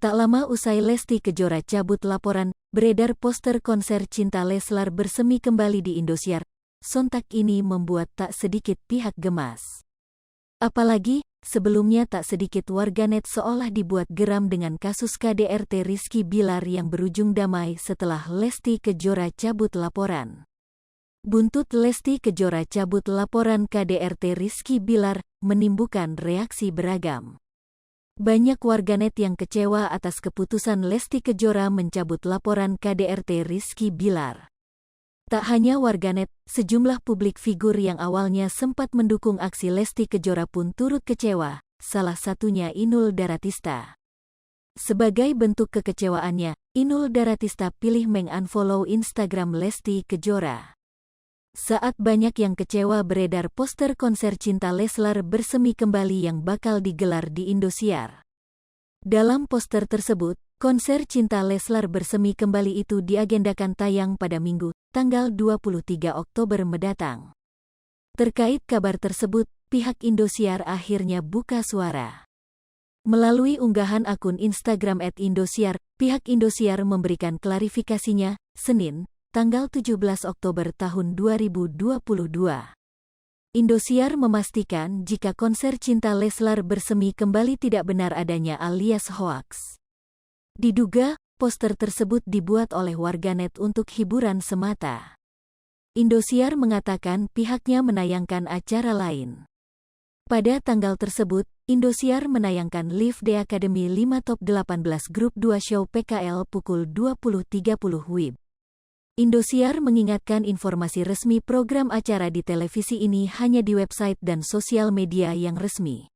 Tak lama usai Lesti Kejora cabut laporan, beredar poster konser Cinta Leslar bersemi kembali di Indosiar. Sontak ini membuat tak sedikit pihak gemas. Apalagi, sebelumnya tak sedikit warganet seolah dibuat geram dengan kasus KDRT Rizky Bilar yang berujung damai setelah Lesti Kejora cabut laporan. Buntut Lesti Kejora cabut laporan KDRT Rizky Bilar, menimbulkan reaksi beragam. Banyak warganet yang kecewa atas keputusan Lesti Kejora mencabut laporan KDRT Rizky Bilar. Tak hanya warganet, sejumlah publik figur yang awalnya sempat mendukung aksi Lesti Kejora pun turut kecewa, salah satunya Inul Daratista. Sebagai bentuk kekecewaannya, Inul Daratista pilih meng-unfollow Instagram Lesti Kejora. Saat banyak yang kecewa beredar poster konser Cinta Leslar bersemi kembali yang bakal digelar di Indosiar. Dalam poster tersebut, konser Cinta Leslar bersemi kembali itu diagendakan tayang pada Minggu, tanggal 23 Oktober mendatang. Terkait kabar tersebut, pihak Indosiar akhirnya buka suara. Melalui unggahan akun Instagram @Indosiar, pihak Indosiar memberikan klarifikasinya, Senin, tanggal 17 Oktober tahun 2022. Indosiar memastikan jika konser Cinta Leslar bersemi kembali tidak benar adanya alias hoaks. Diduga, poster tersebut dibuat oleh warganet untuk hiburan semata. Indosiar mengatakan pihaknya menayangkan acara lain. Pada tanggal tersebut, Indosiar menayangkan Live The Academy 5 Top 18 Grup 2 Show PKL pukul 20.30 WIB. Indosiar mengingatkan informasi resmi program acara di televisi ini hanya di website dan sosial media yang resmi.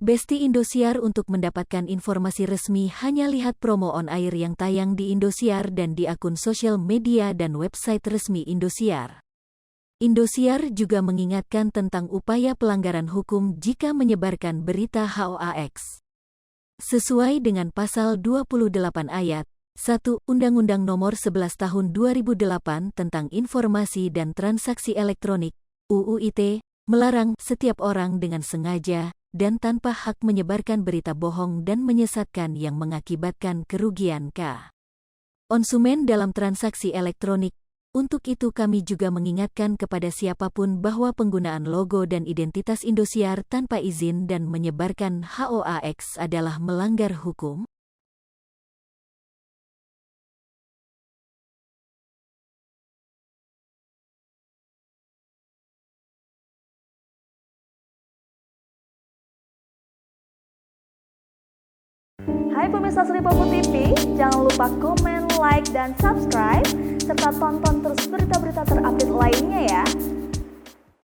Besti Indosiar untuk mendapatkan informasi resmi hanya lihat promo on air yang tayang di Indosiar dan di akun sosial media dan website resmi Indosiar. Indosiar juga mengingatkan tentang upaya pelanggaran hukum jika menyebarkan berita hoax. Sesuai dengan pasal 28 ayat 1 Undang-Undang Nomor 11 Tahun 2008 tentang Informasi dan Transaksi Elektronik, UU ITE, melarang setiap orang dengan sengaja dan tanpa hak menyebarkan berita bohong dan menyesatkan yang mengakibatkan kerugian konsumen dalam transaksi elektronik. Untuk itu kami juga mengingatkan kepada siapapun bahwa penggunaan logo dan identitas Indosiar tanpa izin dan menyebarkan hoax adalah melanggar hukum. Hai pemirsa Sri Popo TV, jangan lupa komen, like, dan subscribe, serta tonton terus